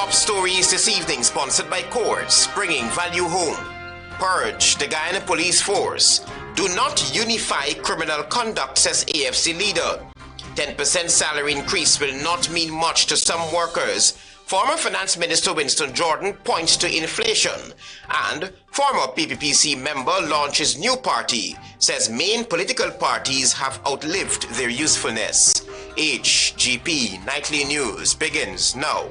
Top stories this evening sponsored by Courts, bringing value home. Purge the Guyana police force. Do not unify criminal conduct, says AFC leader. 10% salary increase will not mean much to some workers. Former Finance Minister Winston Jordan points to inflation. And former PPPC member launches new party, says main political parties have outlived their usefulness. HGP Nightly News begins now.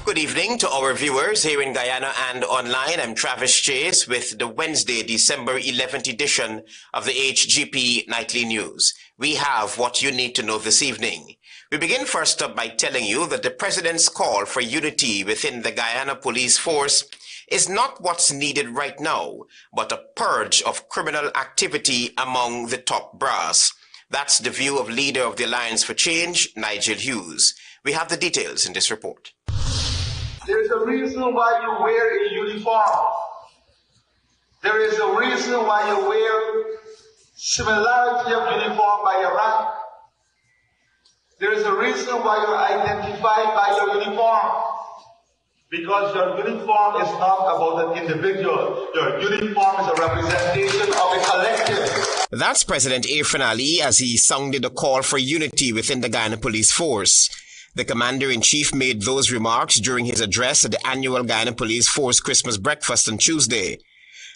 Good evening to our viewers here in Guyana and online. I'm Travis Chase with the Wednesday, December 11th edition of the HGP Nightly News. We have what you need to know this evening. We begin first up by telling you that the President's call for unity within the Guyana police force is not what's needed right now, but a purge of criminal activity among the top brass. That's the view of leader of the Alliance for Change, Nigel Hughes. We have the details in this report. There's a reason why you wear a uniform. There is a reason why you wear similarity of uniform by your rank. There is a reason why you're identified by your uniform. Because your uniform is not about an individual. Your uniform is a representation of a collective. That's President Irfan Ali as he sounded a call for unity within the Guyana police force. The Commander-in-Chief made those remarks during his address at the annual Guyana Police Force Christmas breakfast on Tuesday.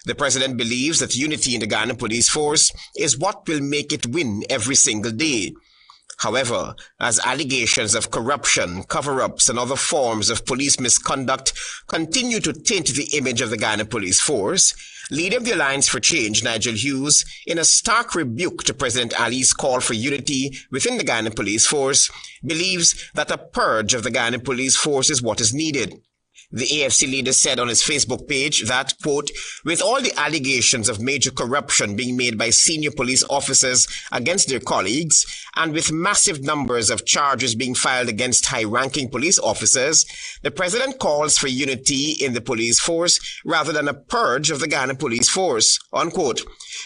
The President believes that unity in the Guyana Police Force is what will make it win every single day. However, as allegations of corruption, cover-ups and other forms of police misconduct continue to taint the image of the Guyana Police Force, leader of the Alliance for Change, Nigel Hughes, in a stark rebuke to President Ali's call for unity within the Guyana Police Force, believes that a purge of the Guyana Police Force is what is needed. The AFC leader said on his Facebook page that, quote, with all the allegations of major corruption being made by senior police officers against their colleagues, and with massive numbers of charges being filed against high-ranking police officers, the President calls for unity in the police force rather than a purge of the Guyana Police Force, unquote.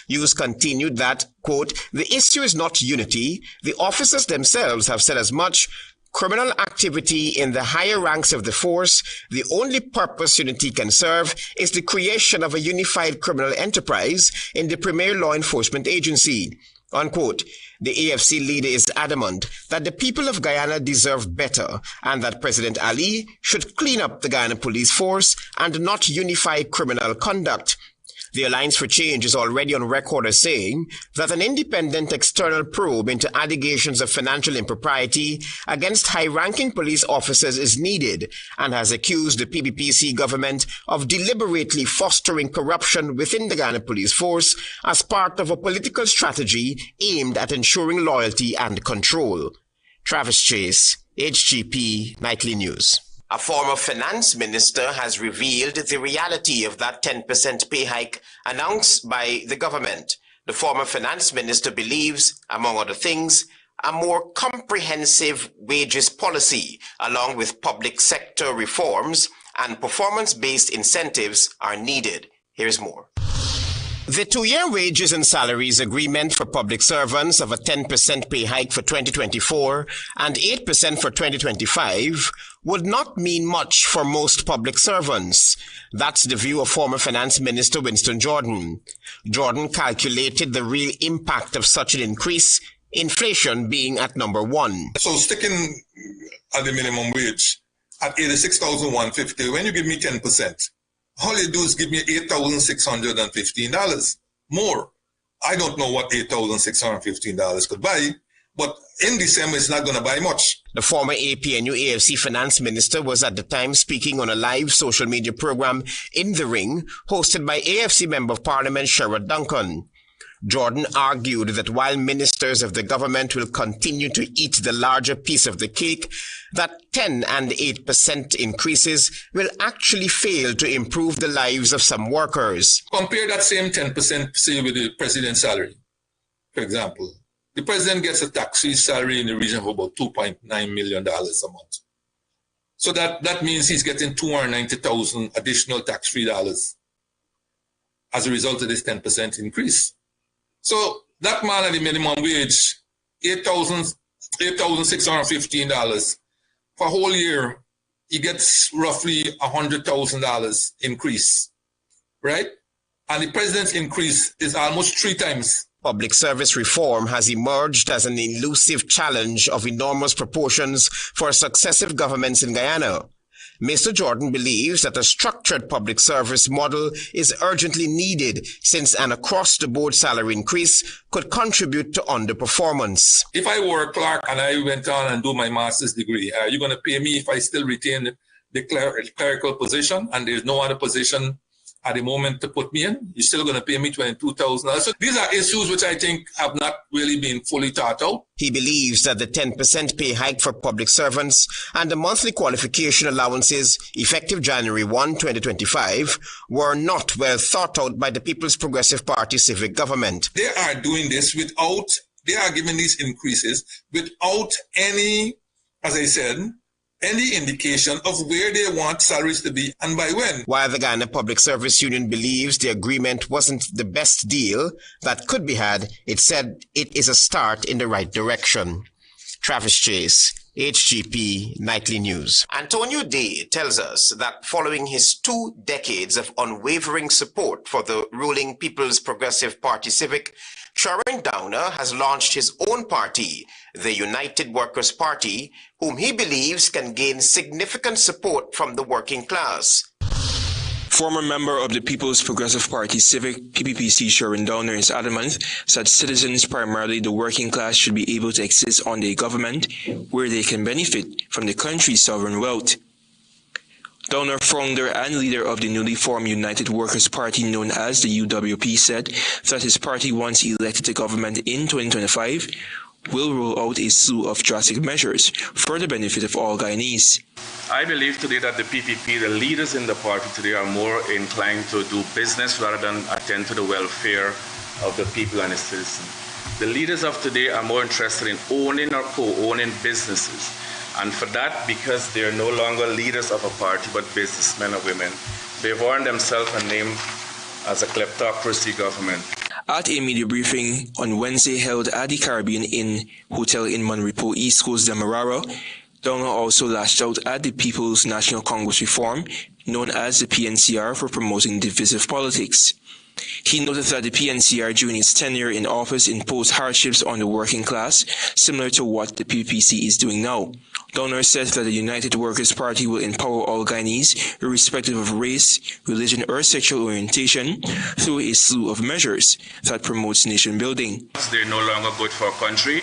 Hughes continued that, quote, the issue is not unity. The officers themselves have said as much. Criminal activity in the higher ranks of the force, the only purpose unity can serve is the creation of a unified criminal enterprise in the premier law enforcement agency. Unquote. The AFC leader is adamant that the people of Guyana deserve better and that President Ali should clean up the Guyana police force and not unify criminal conduct. The Alliance for Change is already on record as saying that an independent external probe into allegations of financial impropriety against high-ranking police officers is needed and has accused the PPPC government of deliberately fostering corruption within the Guyana police force as part of a political strategy aimed at ensuring loyalty and control. Travis Chase, HGP Nightly News. A former finance minister has revealed the reality of that 10% pay hike announced by the government. The former finance minister believes, among other things, a more comprehensive wages policy, along with public sector reforms and performance-based incentives are needed. Here's more. The two-year wages and salaries agreement for public servants of a 10% pay hike for 2024 and 8% for 2025 would not mean much for most public servants. That's the view of former Finance Minister Winston Jordan. Jordan calculated the real impact of such an increase, inflation being at number one. So sticking at the minimum wage at $86,150, when you give me 10%, all you do is give me $8,615 more. I don't know what $8,615 could buy, but in December it's not going to buy much. The former APNU AFC finance minister was at the time speaking on a live social media program, In the Ring, hosted by AFC Member of Parliament Sherrod Duncan. Jordan argued that while ministers of the government will continue to eat the larger piece of the cake, that 10 and 8% increases will actually fail to improve the lives of some workers. Compare that same 10%, say, with the president's salary. For example, the president gets a tax-free salary in the region of about $2.9 million a month. So that means he's getting $290,000 additional tax-free dollars. as a result of this 10% increase. So that man at the minimum wage, $8,615 for a whole year, he gets roughly $100,000 increase, right? And the president's increase is almost 3 times. Public service reform has emerged as an elusive challenge of enormous proportions for successive governments in Guyana. Mr. Jordan believes that a structured public service model is urgently needed since an across-the-board salary increase could contribute to underperformance. If I were a clerk and I went on and do my master's degree, are you going to pay me if I still retain the clerical position and there's no other position at the moment to put me in? You're still going to pay me $22,000. So these are issues which I think have not really been fully thought out. He believes that the 10% pay hike for public servants and the monthly qualification allowances effective January 1, 2025 were not well thought out by the People's Progressive Party civic government. They are doing this they are giving these increases without any, as I said, any indication of where they want salaries to be and by when. While the Guyana Public Service Union believes the agreement wasn't the best deal that could be had, it said it is a start in the right direction. Travis Chase, HGP Nightly News. Antonio Day tells us that following his 2 decades of unwavering support for the ruling People's Progressive Party Civic, Sharon Downer has launched his own party, the United Workers' Party, whom he believes can gain significant support from the working class. Former member of the People's Progressive Party Civic, PPPC Sharon Downer is adamant that citizens, primarily the working class, should be able to exist under a government where they can benefit from the country's sovereign wealth. Downer, founder and leader of the newly formed United Workers' Party known as the UWP, said that his party, once elected to government in 2025, will roll out a slew of drastic measures for the benefit of all Guyanese. I believe today that the PPP, the leaders in the party today, are more inclined to do business rather than attend to the welfare of the people and the citizens. The leaders of today are more interested in owning or co-owning businesses. And for that, because they're no longer leaders of a party, but businessmen or women, they've earned themselves a name as a kleptocracy government. At a media briefing on Wednesday held at the Caribbean Inn Hotel in Monrepo, East Coast, Demerara, Downer also lashed out at the People's National Congress reform, known as the PNCR, for promoting divisive politics. He noted that the PNCR during its tenure in office imposed hardships on the working class, similar to what the PPC is doing now. Downer said that the United Workers' Party will empower all Guyanese, irrespective of race, religion, or sexual orientation, through a slew of measures that promotes nation building. They're no longer good for our country.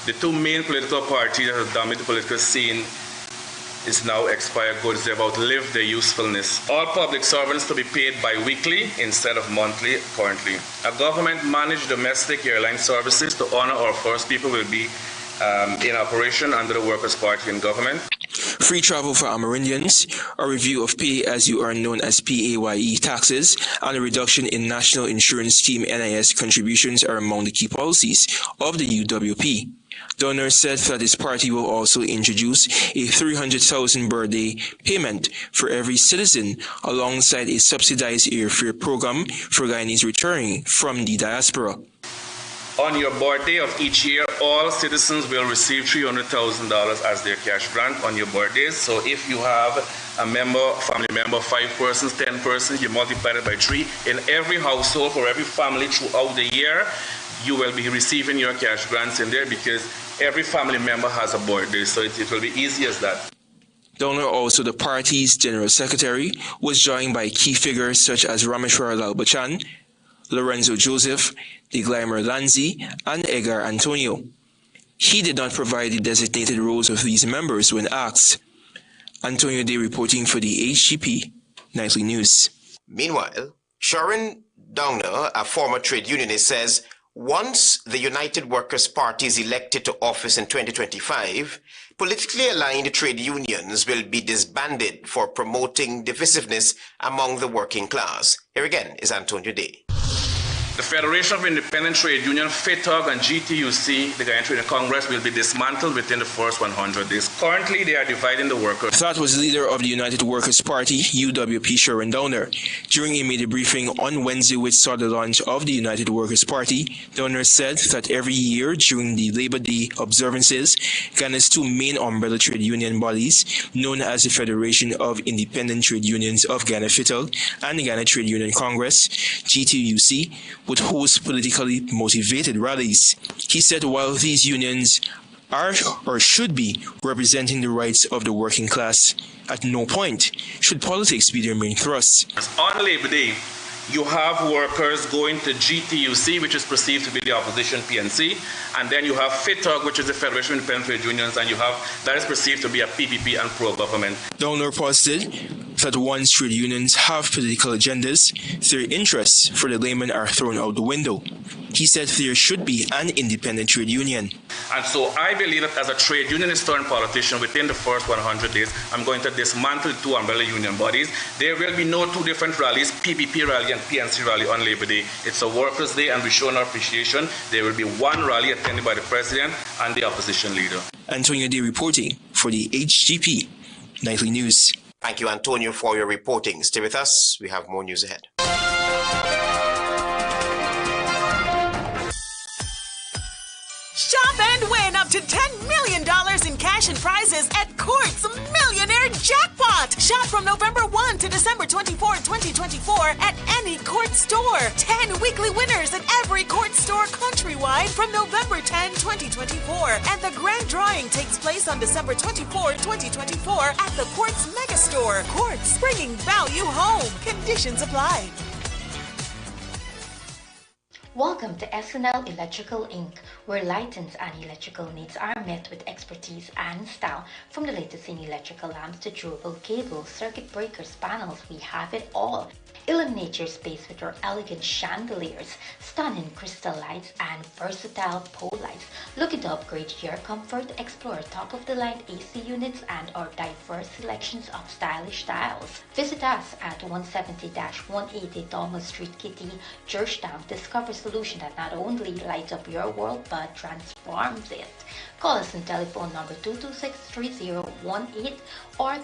The 2 main political parties that have dominated the political scene is now expired goods. They've outlived their usefulness. All public servants to be paid bi-weekly instead of monthly currently. A government-managed domestic airline services to honor our first people will be in operation under the Workers' Party in government. Free travel for Amerindians, a review of pay-as-you-earn known as PAYE taxes, and a reduction in National Insurance Scheme NIS contributions are among the key policies of the UWP. Downer said that his party will also introduce a 300,000 birthday payment for every citizen, alongside a subsidized airfare program for Guyanese returning from the diaspora. On your birthday of each year, all citizens will receive $300,000 as their cash grant on your birthdays. So if you have a family member, 5 persons, 10 persons, you multiply it by 3. In every household, for every family throughout the year, you will be receiving your cash grants in there because every family member has a birthday. So it will be easy as that. Downer, also the party's general secretary, was joined by key figures such as Rameshwar Lal Bachchan, Lorenzo Joseph, Diglymer Lanzi, and Edgar Antonio. He did not provide the designated roles of these members when asked. Antonio Day reporting for the HGP Nightly News. Meanwhile, Sharon Downer, a former trade unionist, says once the United Workers' Party is elected to office in 2025, politically aligned trade unions will be disbanded for promoting divisiveness among the working class. Here again is Antonio Day. The Federation of Independent Trade Union, FITOG, and GTUC, the Guyana Trade Union Congress, will be dismantled within the first 100 days. Currently, they are dividing the workers. That was the leader of the United Workers' Party, UWP, Sharon Downer. During a media briefing on Wednesday which saw the launch of the United Workers' Party, Downer said that every year during the Labor Day observances, Ghana's two main umbrella trade union bodies, known as the Federation of Independent Trade Unions of Ghana, FITOG, and the Ghana Trade Union Congress, GTUC, would host politically motivated rallies. He said while these unions are or should be representing the rights of the working class, at no point should politics be their main thrust. On Labor Day, you have workers going to GTUC, which is perceived to be the opposition PNC, and then you have FITOG, which is the Federation of Independent Trade Unions, and you have that is perceived to be a PPP and pro-government. Downer posited that once trade unions have political agendas, their interests for the layman are thrown out the window. He said there should be an independent trade union. And so I believe that as a trade unionist turned politician, within the first 100 days, I'm going to dismantle the two umbrella union bodies. There will be no two different rallies, PPP rally and PNC rally on Labor Day. It's a workers' day and we show our appreciation. There will be one rally attended by the president and the opposition leader. Antonio Day reporting for the HGP Nightly News. Thank you, Antonio, for your reporting. Stay with us. We have more news ahead. Shop and win up to $10 million in cash and prizes at Court's Millionaire Jackpot. Shop from November 1 to December 24, 2024 at any Court store. 10 weekly winners at every Court store countrywide from November 10, 2024. And the grand drawing takes place on December 24, 2024 at the Court's Mega Store. Court's, bringing value home. Conditions apply. Welcome to SNL Electrical Inc., where lighting and electrical needs are met with expertise and style. From the latest in electrical lamps to durable cables, circuit breakers, panels, we have it all. Illuminate your space with our elegant chandeliers, stunning crystal lights, and versatile pole lights. Looking to upgrade your comfort? Explore top-of-the-line AC units and our diverse selections of stylish styles. Visit us at 170-180 Thomas Street, Kitty, Georgetown. Discover a solution that not only lights up your world but transforms it. Call us on telephone number 226-3018 or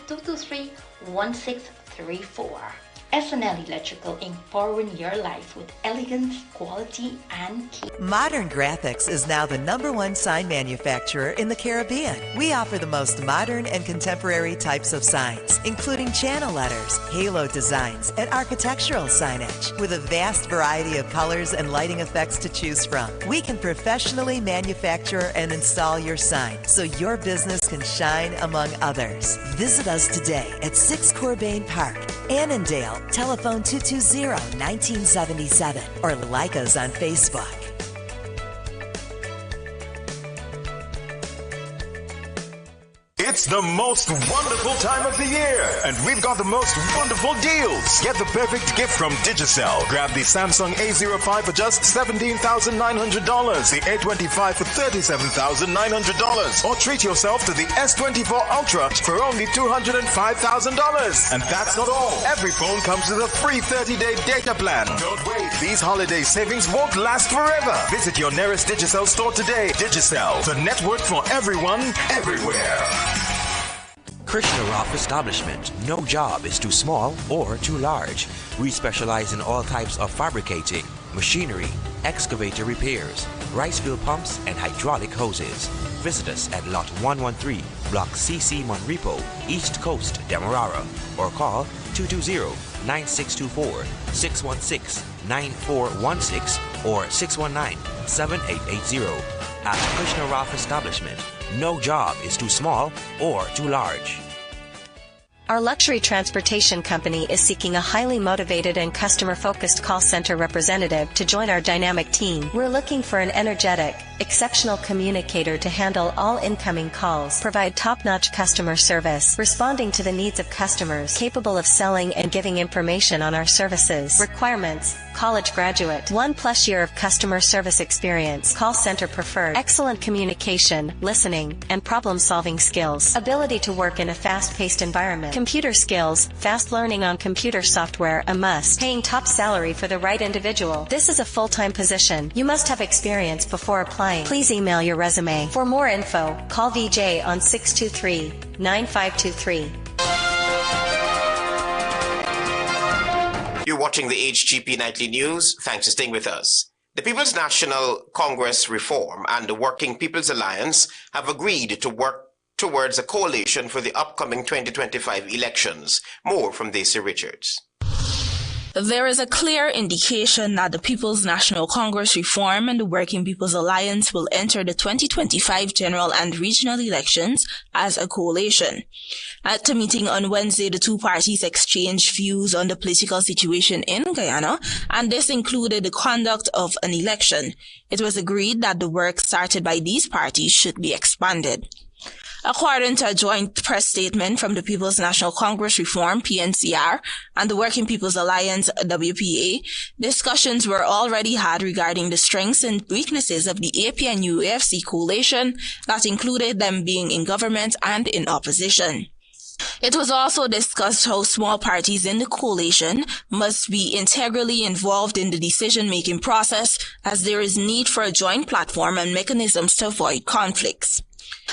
223-1634. SNL Electrical Inc., powering your life with elegance, quality, and care. Modern Graphics is now the #1 sign manufacturer in the Caribbean. We offer the most modern and contemporary types of signs, including channel letters, halo designs, and architectural signage. With a vast variety of colors and lighting effects to choose from, we can professionally manufacture and install your sign so your business can shine among others. Visit us today at 6 Corbane Park, Annandale. Telephone 220-1977 or like us on Facebook. It's the most wonderful time of the year, and we've got the most wonderful deals. Get the perfect gift from Digicel. Grab the Samsung A05 for just $17,900, the A25 for $37,900, or treat yourself to the S24 Ultra for only $205,000. And that's not all. Every phone comes with a free 30-day data plan. Don't wait. These holiday savings won't last forever. Visit your nearest Digicel store today. Digicel, the network for everyone, everywhere. Krishna Roth Establishment. No job is too small or too large. We specialize in all types of fabricating, machinery, excavator repairs, rice field pumps, and hydraulic hoses. Visit us at Lot 113, Block CC Monrepo, East Coast, Demerara, or call 220-9624, 616-9416, or 619-7880. At Krishna Roth Establishment, no job is too small or too large. Our luxury transportation company is seeking a highly motivated and customer-focused call center representative to join our dynamic team. We're looking for an energetic, exceptional communicator to handle all incoming calls, provide top-notch customer service, responding to the needs of customers, capable of selling and giving information on our services. Requirements: college graduate, 1+ year of customer service experience, call center preferred, excellent communication, listening, and problem-solving skills, ability to work in a fast-paced environment, Computer skills, fast learning on computer software a must, paying top salary for the right individual. This is a full-time position. You must have experience before applying. Please email your resume. For more info, call VJ on 623-9523. You're watching the HGP Nightly News. Thanks for staying with us. The People's National Congress Reform and the Working People's Alliance have agreed to work towards a coalition for the upcoming 2025 elections. More from Daisy Richards. There is a clear indication that the People's National Congress Reform and the Working People's Alliance will enter the 2025 general and regional elections as a coalition. At a meeting on Wednesday, the two parties exchanged views on the political situation in Guyana, and this included the conduct of an election. It was agreed that the work started by these parties should be expanded. According to a joint press statement from the People's National Congress Reform, PNCR, and the Working People's Alliance, WPA, discussions were already had regarding the strengths and weaknesses of the APNU-AFC coalition that included them being in government and in opposition. It was also discussed how small parties in the coalition must be integrally involved in the decision-making process, as there is need for a joint platform and mechanisms to avoid conflicts.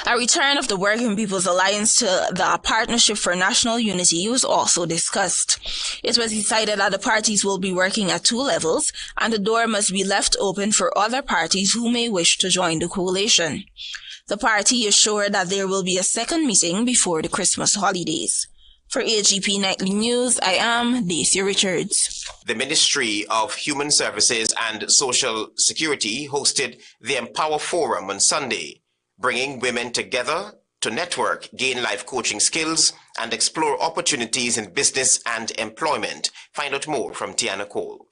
A return of the Working People's Alliance to the Partnership for National Unity was also discussed. It was decided that the parties will be working at two levels, and the door must be left open for other parties who may wish to join the coalition. The party is sure that there will be a second meeting before the Christmas holidays. For HGP Nightly News, I am Daisy Richards. The Ministry of Human Services and Social Security hosted the Empower Forum on Sunday, bringing women together to network, gain life coaching skills, and explore opportunities in business and employment. Find out more from Tiana Cole.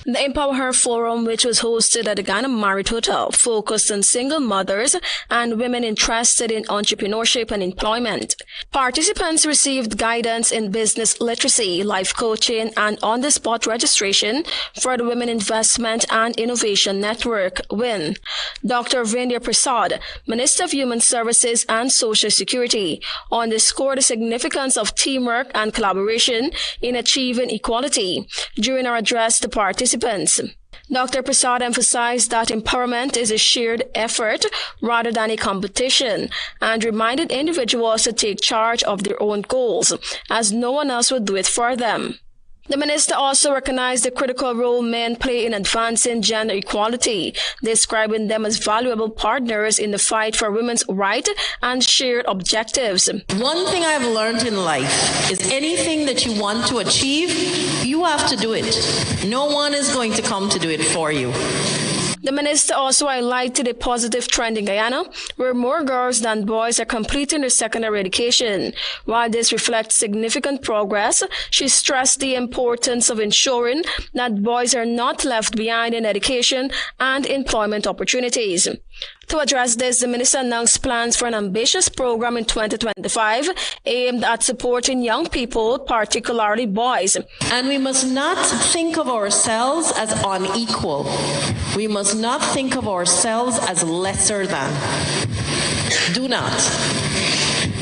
The Empower Her Forum, which was hosted at the Guyana Marriott Hotel, focused on single mothers and women interested in entrepreneurship and employment. Participants received guidance in business literacy, life coaching, and on-the-spot registration for the Women Investment and Innovation Network, WIN. Dr. Vendya Prasad, Minister of Human Services and Social Security, underscored the significance of teamwork and collaboration in achieving equality during our address to participants. Dr. Prasad emphasized that empowerment is a shared effort rather than a competition, and reminded individuals to take charge of their own goals, as no one else would do it for them. The minister also recognized the critical role men play in advancing gender equality, describing them as valuable partners in the fight for women's rights and shared objectives. One thing I've learned in life is anything that you want to achieve, you have to do it. No one is going to come to do it for you. The minister also highlighted a positive trend in Guyana, where more girls than boys are completing their secondary education. While this reflects significant progress, she stressed the importance of ensuring that boys are not left behind in education and employment opportunities. To address this, the minister announced plans for an ambitious program in 2025 aimed at supporting young people, particularly boys. And we must not think of ourselves as unequal. We must not think of ourselves as lesser than. Do not.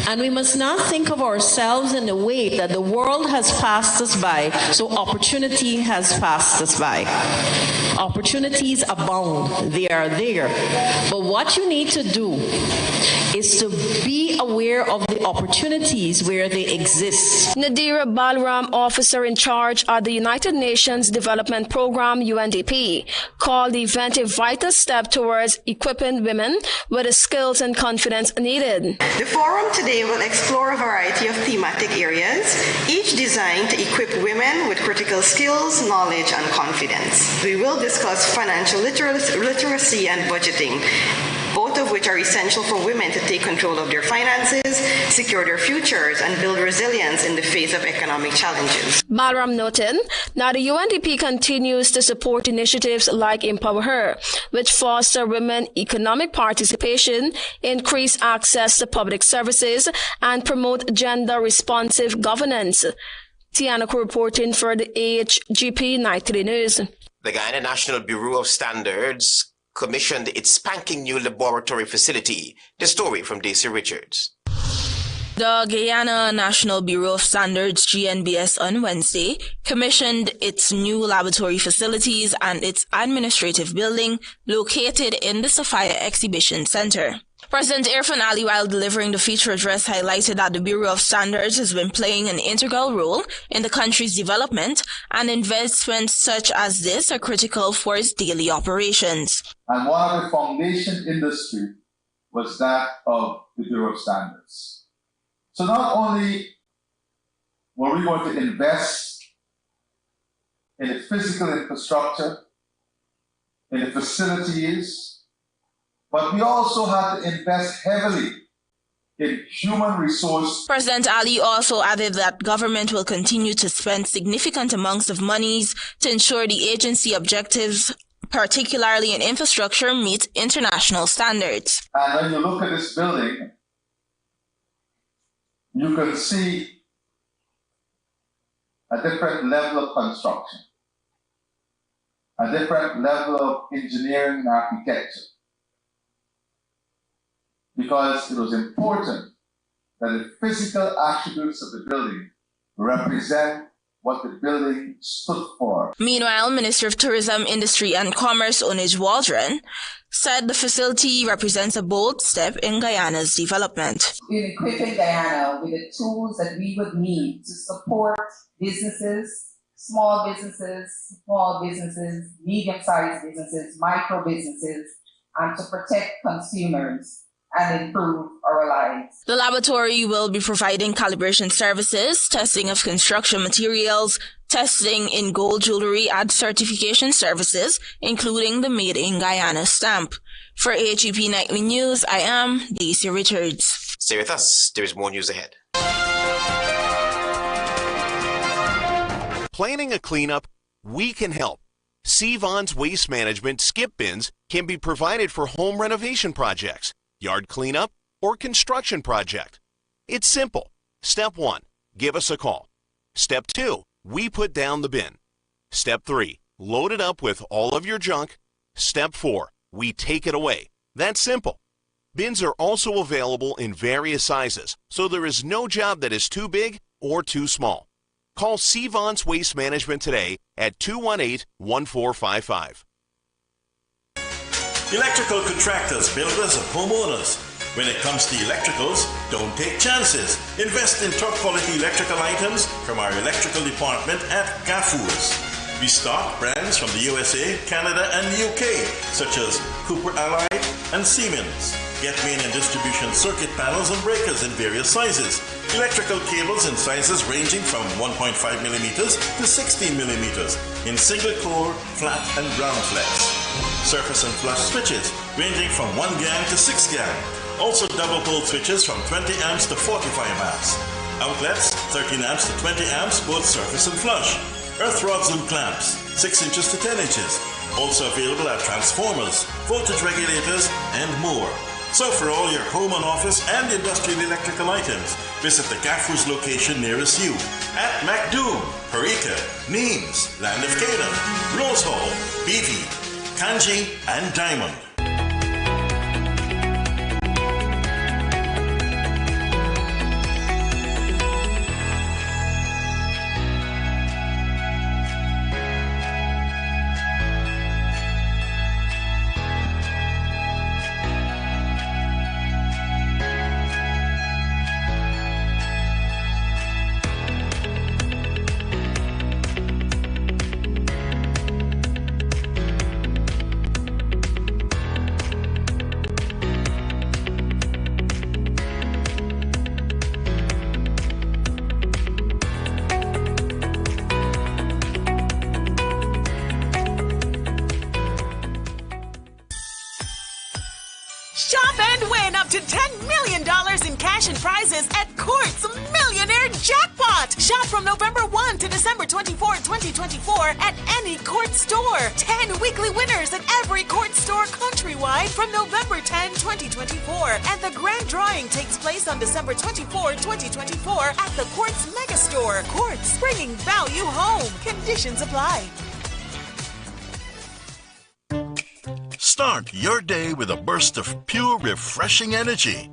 And we must not think of ourselves in the way that the world has passed us by, so opportunity has passed us by. Opportunities abound. They are there. But what you need to do is to be aware of the opportunities where they exist. Nadira Balram, officer in charge at the United Nations Development Program, UNDP, called the event a vital step towards equipping women with the skills and confidence needed. The forum today will explore a variety of thematic areas, each designed to equip women with critical skills, knowledge, and confidence. We will discuss financial literacy and budgeting, both of which are essential for women to take control of their finances, secure their futures, and build resilience in the face of economic challenges. Balram noted that the UNDP continues to support initiatives like Empower Her, which foster women economic participation, increase access to public services, and promote gender-responsive governance. Tiana reporting for the HGP Nightly News. The Guyana National Bureau of Standards commissioned its spanking new laboratory facility. The story from Daisy Richards. The Guyana National Bureau of Standards, GNBS, on Wednesday commissioned its new laboratory facilities and its administrative building located in the Sophia Exhibition Center. President Irfan Ali, while delivering the feature address, highlighted that the Bureau of Standards has been playing an integral role in the country's development, and investments such as this are critical for its daily operations. And one of the foundation industry was that of the Bureau of Standards. So not only were we going to invest in the physical infrastructure, in the facilities, but we also had to invest heavily in human resource. President Ali also added that government will continue to spend significant amounts of monies to ensure the agency objectives, particularly in infrastructure, meet international standards. And when you look at this building, you can see a different level of construction, a different level of engineering and architecture, because it was important that the physical attributes of the building represent what the building stood for. Meanwhile, Minister of Tourism, Industry and Commerce, Onij Waldron, said the facility represents a bold step in Guyana's development. We're equipping Guyana with the tools that we would need to support businesses, small businesses, medium-sized businesses, micro businesses, and to protect consumers and improve our lives. The laboratory will be providing calibration services, testing of construction materials, testing in gold jewelry, and certification services, including the Made in Guyana stamp. For HGP Nightly News, I am Daisy Richards. Stay with us. There is more news ahead. Planning a cleanup? We can help. Sevon's Waste Management skip bins can be provided for home renovation projects, yard cleanup, or construction project. It's simple. Step 1, give us a call. Step 2, we put down the bin. Step 3, load it up with all of your junk. Step 4, we take it away. That's simple. Bins are also available in various sizes, so there is no job that is too big or too small. Call Sevon's Waste Management today at 218-1455. Electrical contractors, builders, and homeowners. When it comes to electricals, don't take chances. Invest in top quality electrical items from our electrical department at Gaffurs. We stock brands from the USA, Canada, and UK, such as Cooper Allied and Siemens. Get main and distribution circuit panels and breakers in various sizes. Electrical cables in sizes ranging from 1.5 millimeters to 16 millimeters in single core, flat, and ground flex. Surface and flush switches ranging from 1 gang to 6 gang. Also double pole switches from 20 amps to 45 amps. Outlets 13 amps to 20 amps, both surface and flush. Earth rods and clamps 6 inches to 10 inches. Also available are transformers, voltage regulators, and more. So for all your home and office and industrial electrical items, visit the Gaffurs location nearest you at MacDoom, Parika, Neems, Land of Canaan, Rose Hall, Beatty, Kanji, and Diamond. Shop and win up to $10 million in cash and prizes at Court's Millionaire Jackpot. Shop from November 1 to December 24, 2024 at any Court store. 10 weekly winners at every Court store countrywide from November 10, 2024. And the grand drawing takes place on December 24, 2024 at the Court's Mega Store. Court's, bringing value home. Conditions apply. Start your day with a burst of pure, refreshing energy.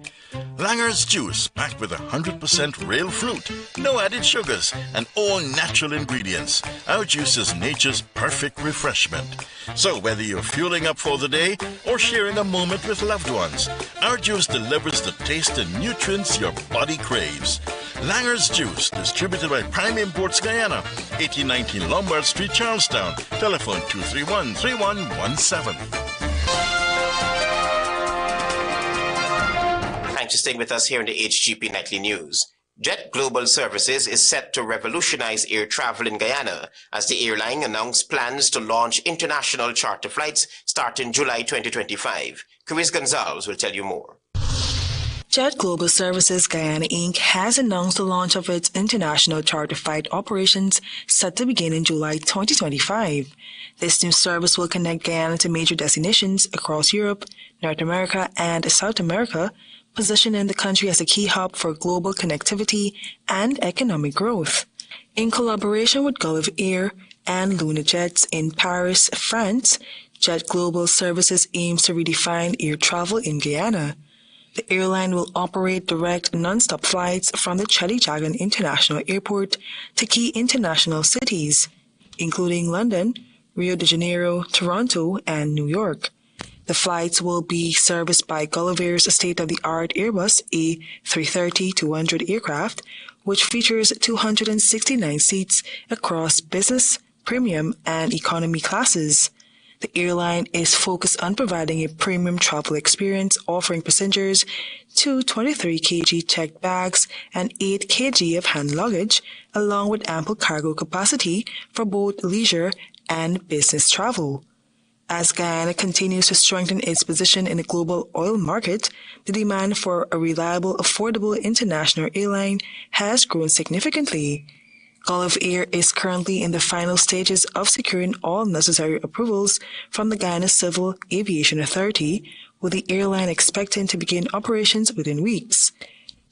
Langer's juice, packed with 100% real fruit, no added sugars, and all natural ingredients. Our juice is nature's perfect refreshment. So whether you're fueling up for the day or sharing a moment with loved ones, our juice delivers the taste and nutrients your body craves. Langer's Juice, distributed by Prime Imports Guyana, 1819 Lombard Street, Charlestown. Telephone 231-3117. Thanks for staying with us here in the HGP Nightly News. Jet Global Services is set to revolutionize air travel in Guyana as the airline announced plans to launch international charter flights starting July 2025. Chris Gonzalez will tell you more. Jet Global Services Guyana Inc. has announced the launch of its international charter flight operations set to begin in July 2025. This new service will connect Guyana to major destinations across Europe, North America, and South America, positioning the country as a key hub for global connectivity and economic growth. In collaboration with Gulf Air and Luna Jets in Paris, France, Jet Global Services aims to redefine air travel in Guyana. The airline will operate direct non-stop flights from the Chedijagan International Airport to key international cities, including London, Rio de Janeiro, Toronto, and New York. The flights will be serviced by Gulf Air's state-of-the-art Airbus A330-200 aircraft, which features 269 seats across business, premium, and economy classes. The airline is focused on providing a premium travel experience, offering passengers 2 23 kg checked bags and 8 kg of hand luggage, along with ample cargo capacity for both leisure and business travel. As Guyana continues to strengthen its position in the global oil market, the demand for a reliable, affordable international airline has grown significantly. Gulf Air is currently in the final stages of securing all necessary approvals from the Guyana Civil Aviation Authority, with the airline expecting to begin operations within weeks.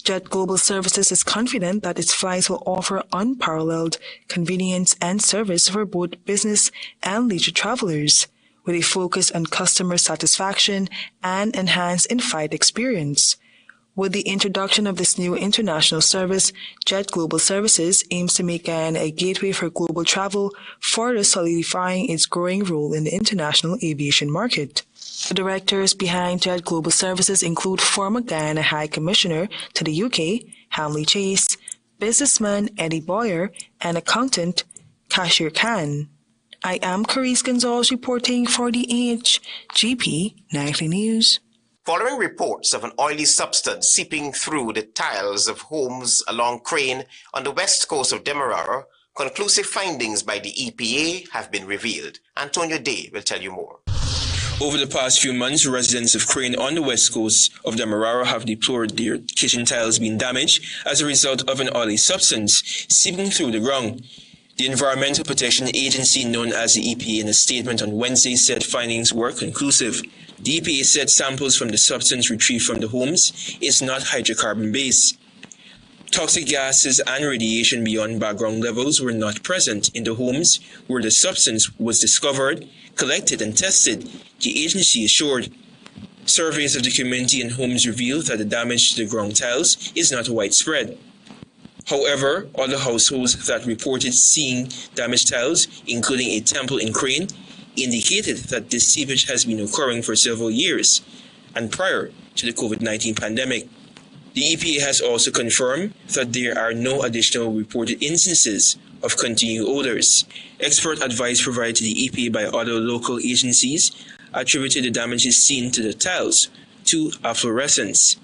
Jet Global Services is confident that its flights will offer unparalleled convenience and service for both business and leisure travelers, with a focus on customer satisfaction and enhanced in-flight experience. With the introduction of this new international service, Jet Global Services aims to make Guyana a gateway for global travel, further solidifying its growing role in the international aviation market. The directors behind Jet Global Services include former Guyana High Commissioner to the UK, Hamley Chase, businessman Eddie Boyer, and accountant Kashir Khan. I am Carice Gonzalez reporting for the HGP Nightly News. Following reports of an oily substance seeping through the tiles of homes along Crane on the west coast of Demerara, conclusive findings by the EPA have been revealed. Antonio Day will tell you more. Over the past few months, residents of Crane on the west coast of Demerara have deplored their kitchen tiles being damaged as a result of an oily substance seeping through the ground. The Environmental Protection Agency, known as the EPA, in a statement on Wednesday said findings were conclusive. The EPA said samples from the substance retrieved from the homes is not hydrocarbon-based. Toxic gases and radiation beyond background levels were not present in the homes where the substance was discovered, collected, and tested, the agency assured. Surveys of the community and homes revealed that the damage to the ground tiles is not widespread. However, other households that reported seeing damaged tiles, including a temple in Crane, indicated that this seepage has been occurring for several years and prior to the COVID-19 pandemic. The EPA has also confirmed that there are no additional reported instances of continued odors. Expert advice provided to the EPA by other local agencies attributed the damages seen to the tiles to efflorescence.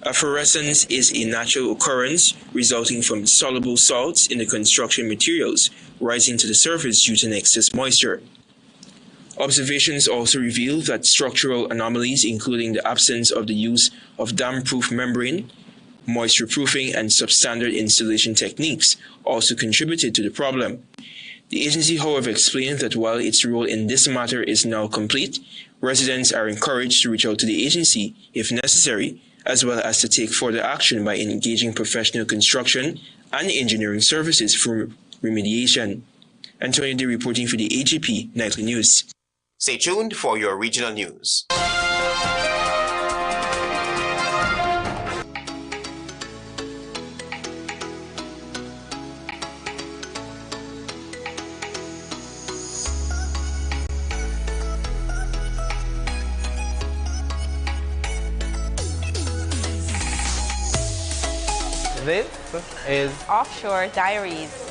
Efflorescence is a natural occurrence resulting from soluble salts in the construction materials rising to the surface due to excess moisture. Observations also reveal that structural anomalies, including the absence of the use of damp-proof membrane, moisture-proofing, and substandard installation techniques, also contributed to the problem. The agency, however, explained that while its role in this matter is now complete, residents are encouraged to reach out to the agency if necessary, as well as to take further action by engaging professional construction and engineering services for remediation. Antonio D reporting for the HGP Nightly News. Stay tuned for your regional news. This is Offshore Diaries.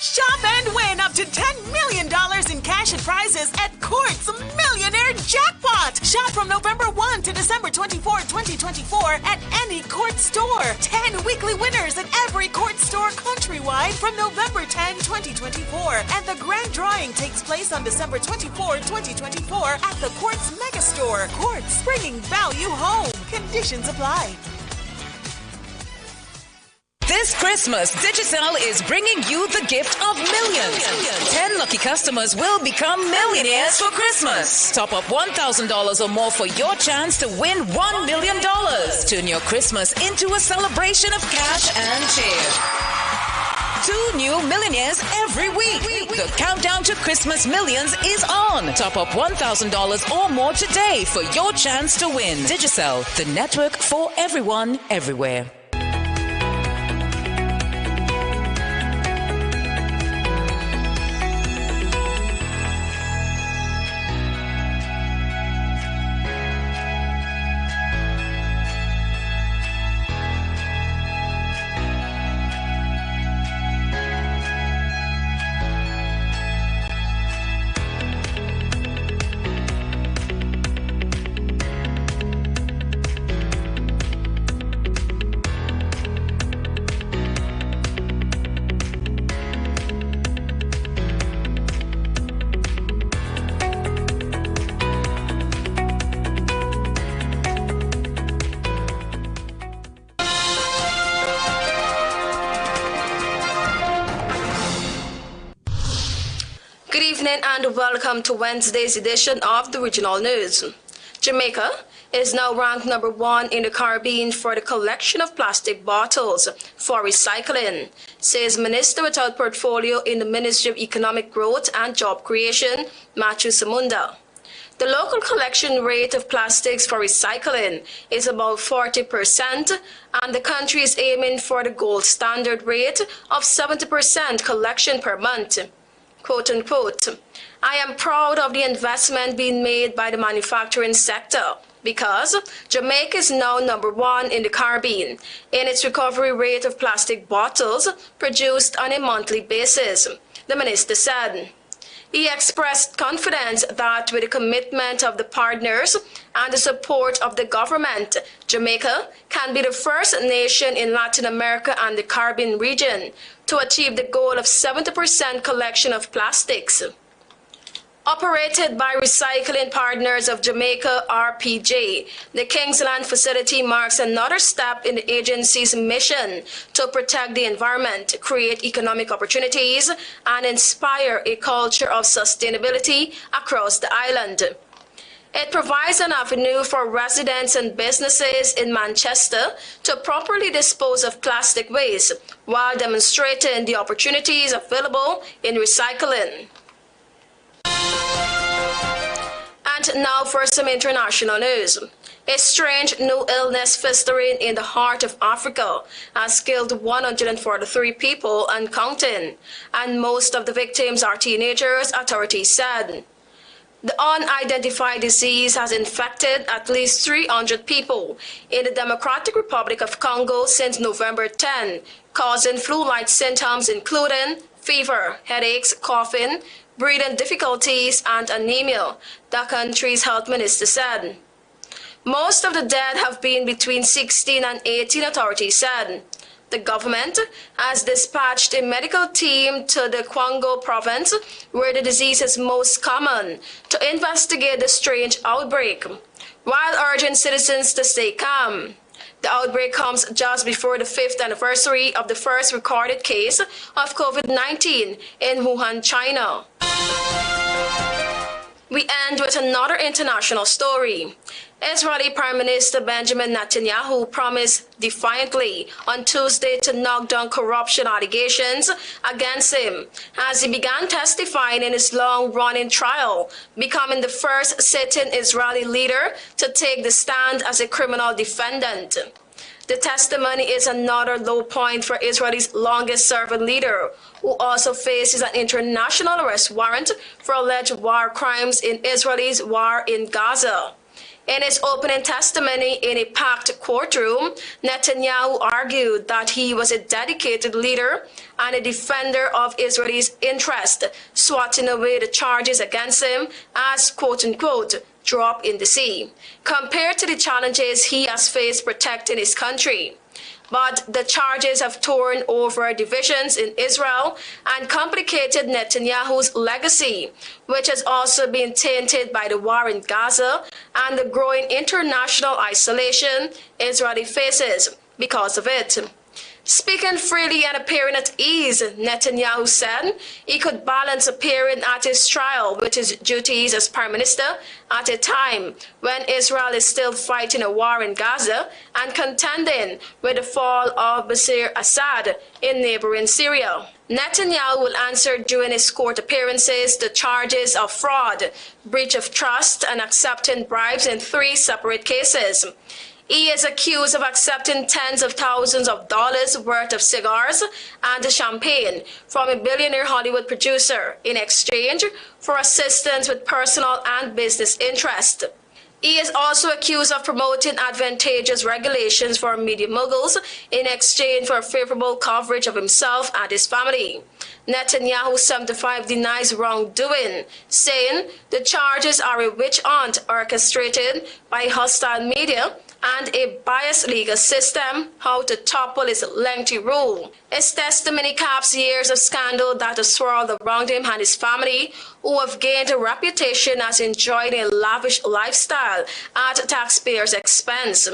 Shop and win up to $10 million in cash and prizes at Court's Millionaire Jackpot. Shop from November 1 to December 24, 2024 at any Court store. 10 weekly winners at every Court store countrywide from November 10, 2024. And the grand drawing takes place on December 24, 2024 at the Court's Mega Store. Court's, bringing value home. Conditions apply. This Christmas, Digicel is bringing you the gift of millions. 10 lucky customers will become millionaires for Christmas. Top up $1,000 or more for your chance to win $1 million. Turn your Christmas into a celebration of cash and cheer. 2 new millionaires every week. The countdown to Christmas millions is on. Top up $1,000 or more today for your chance to win. Digicel, the network for everyone, everywhere. And welcome to Wednesday's edition of the Regional News. Jamaica is now ranked number 1 in the Caribbean for the collection of plastic bottles for recycling, says Minister without portfolio in the Ministry of Economic Growth and Job Creation, Matthew Samunda. The local collection rate of plastics for recycling is about 40%, and the country is aiming for the gold standard rate of 70% collection per month. Quote unquote, I am proud of the investment being made by the manufacturing sector because Jamaica is now number 1 in the Caribbean in its recovery rate of plastic bottles produced on a monthly basis, the minister said. He expressed confidence that with the commitment of the partners and the support of the government, Jamaica can be the first nation in Latin America and the Caribbean region to achieve the goal of 70% collection of plastics. Operated by Recycling Partners of Jamaica, RPJ, the Kingsland facility marks another step in the agency's mission to protect the environment, create economic opportunities, and inspire a culture of sustainability across the island. It provides an avenue for residents and businesses in Manchester to properly dispose of plastic waste while demonstrating the opportunities available in recycling. And now for some international news. A strange new illness festering in the heart of Africa has killed 143 people and counting, and most of the victims are teenagers, authorities said. The unidentified disease has infected at least 300 people in the Democratic Republic of Congo since November 10, causing flu-like symptoms including fever, headaches, coughing, breathing difficulties, and anemia, the country's health minister said. Most of the dead have been between 16 and 18, authorities said. The government has dispatched a medical team to the Kwango province, where the disease is most common, to investigate the strange outbreak, while urging citizens to stay calm. The outbreak comes just before the 5th anniversary of the first recorded case of COVID-19 in Wuhan, China. We end with another international story. Israeli Prime Minister Benjamin Netanyahu promised defiantly on Tuesday to knock down corruption allegations against him as he began testifying in his long-running trial, becoming the first sitting Israeli leader to take the stand as a criminal defendant. The testimony is another low point for Israel's longest-serving leader, who also faces an international arrest warrant for alleged war crimes in Israel's war in Gaza. In his opening testimony in a packed courtroom, Netanyahu argued that he was a dedicated leader and a defender of Israel's interest, swatting away the charges against him as, quote-unquote, drop in the sea, compared to the challenges he has faced protecting his country. But the charges have torn over divisions in Israel and complicated Netanyahu's legacy, which has also been tainted by the war in Gaza and the growing international isolation Israel faces because of it. Speaking freely and appearing at ease, Netanyahu said he could balance appearing at his trial with his duties as prime minister at a time when Israel is still fighting a war in Gaza and contending with the fall of Bashar Assad in neighboring Syria. Netanyahu will answer during his court appearances the charges of fraud, breach of trust, and accepting bribes in 3 separate cases. He is accused of accepting tens of thousands of dollars worth of cigars and champagne from a billionaire Hollywood producer in exchange for assistance with personal and business interests. He is also accused of promoting advantageous regulations for media moguls in exchange for favorable coverage of himself and his family. Netanyahu, 75, denies wrongdoing, saying the charges are a witch hunt orchestrated by hostile media and a biased legal system, how to topple his lengthy rule. His testimony caps years of scandal that have swirled around him and his family, who have gained a reputation as enjoying a lavish lifestyle at taxpayers' expense.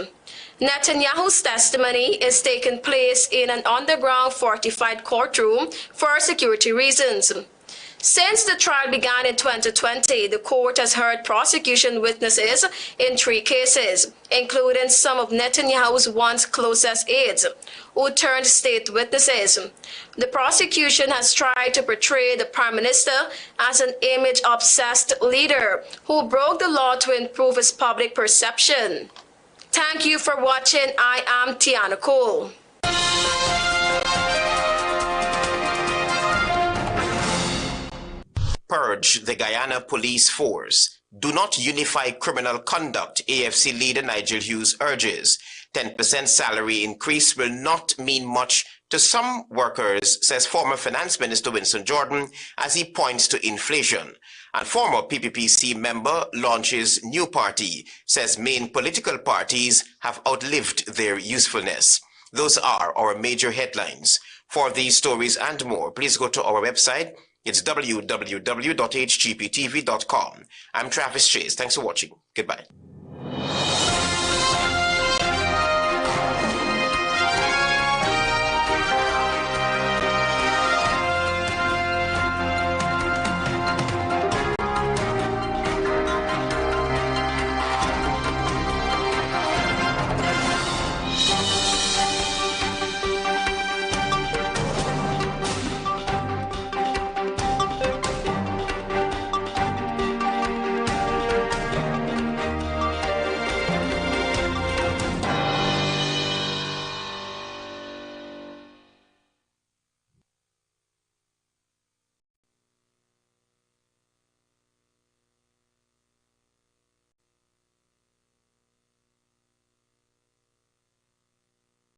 Netanyahu's testimony is taking place in an underground fortified courtroom for security reasons. Since the trial began in 2020, the court has heard prosecution witnesses in 3 cases, including some of Netanyahu's once closest aides, who turned state witnesses. The prosecution has tried to portray the prime minister as an image-obsessed leader who broke the law to improve his public perception. Thank you for watching. I am Tiana Cole. Purge the Guyana police force. Do not unify criminal conduct, AFC leader Nigel Hughes urges. 10% salary increase will not mean much to some workers, says former Finance Minister Winston Jordan, as he points to inflation. And former PPPC member launches new party, says main political parties have outlived their usefulness. Those are our major headlines. For these stories and more, please go to our website. It's www.hgptv.com. I'm Travis Chase. Thanks for watching. Goodbye.